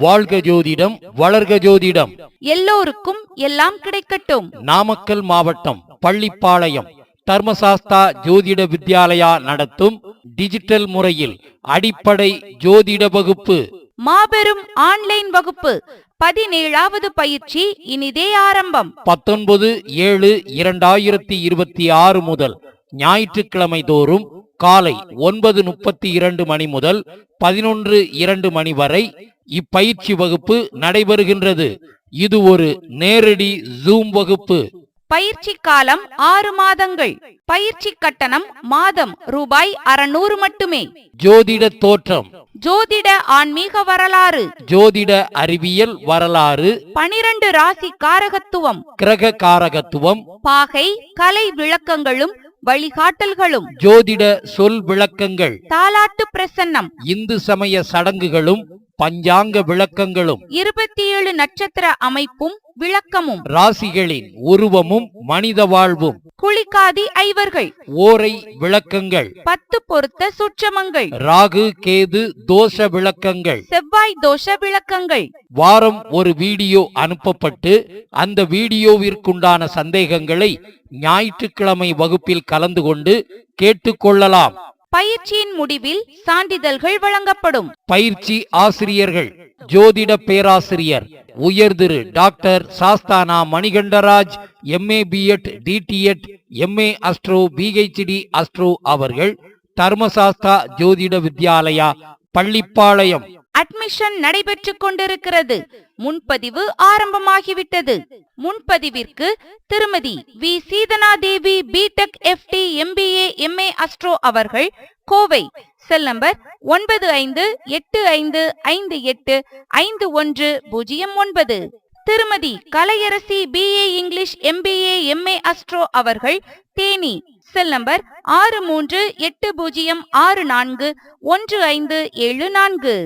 வாழ்க ஜோதிடம் வளர்க ஜோதிடம். எல்லோருக்கும் எல்லாம் கிடைக்கட்டும். நாமக்கல் மாவட்டம் பள்ளிப்பாளையம் தர்மசாஸ்தா ஜோதிட வித்யாலயா நடத்தும் டிஜிட்டல் முறையில் அடிப்படை ஜோதிட வகுப்பு. மாபெரும் ஆன்லைன் வகுப்பு 17வது பயிற்சி இனிதே ஆரம்பம். 19/7/2026 முதல் ஞாயிற்றுக்கிழமை தோறும் காலை 9:32 மணி முதல் 11:02 மணி வரை இப்பயிற்சி வகுப்பு நடைபெறுகின்றது. இது ஒரு நேரடி ஜூம் வகுப்பு. பயிற்சி காலம் 6 மாதங்கள். பயிற்சி கட்டணம் மாதம் ரூபாய் 600 மட்டுமே. ஜோதிட தோற்றம், ஜோதிட ஆன்மீக வரலாறு, ஜோதிட அறிவியல் வரலாறு, 12 ராசி காரகத்துவம், கிரக காரகத்துவம், பாகை கலை விளக்கங்களும் வழிகாட்டல்களும், ஜோதிட சொல் விளக்கங்கள், தாலாட்டு பிரசன்னம், இந்து சமய சடங்குகளும் பஞ்சாங்க விளக்கங்களும், 27 நட்சத்திர அமைப்பும் விளக்கமும், ராசிகளின் உருவமும் மனித வாழ்வும், குளிக்காதி ஐவர்கள், ஓரை விளக்கங்கள், 10 பொருத்த சுற்றமங்கள், ராகு கேது தோஷ விளக்கங்கள், செவ்வாய் தோஷ விளக்கங்கள். வாரம் ஒரு வீடியோ அனுப்பப்பட்டு அந்த வீடியோவிற்குண்டான சந்தேகங்களை ஞாயிற்றுக்கிழமை வகுப்பில் கலந்து கொண்டு கேட்டுக்கொள்ளலாம். பயிற்சியின் முடிவில் சான்றிதழ்கள் வழங்கப்படும். பயிற்சி ஆசிரியர்கள்: ஜோதிட பேராசிரியர் உயர் திரு doctor Sasthana Manikandaraj, MA B.Ed DTEd MA astro PhD astro அவர்கள், தர்மசாஸ்தா ஜோதிட வித்யாலயா பள்ளிப்பாளையம். அட்மிஷன் நடைபெற்றுக் கொண்டிருக்கிறது. முன்பதிவு ஆரம்பமாகிவிட்டது. முன்பதிவிற்கு திருமதி V Seethanadevi BTech FT MBA MA astro அவர்கள், கோவை. Cell number 9585858109. திருமதி Kalaiyarasi BA English MBA MA astro அவர்கள், தேனி. Cell number 6380641574.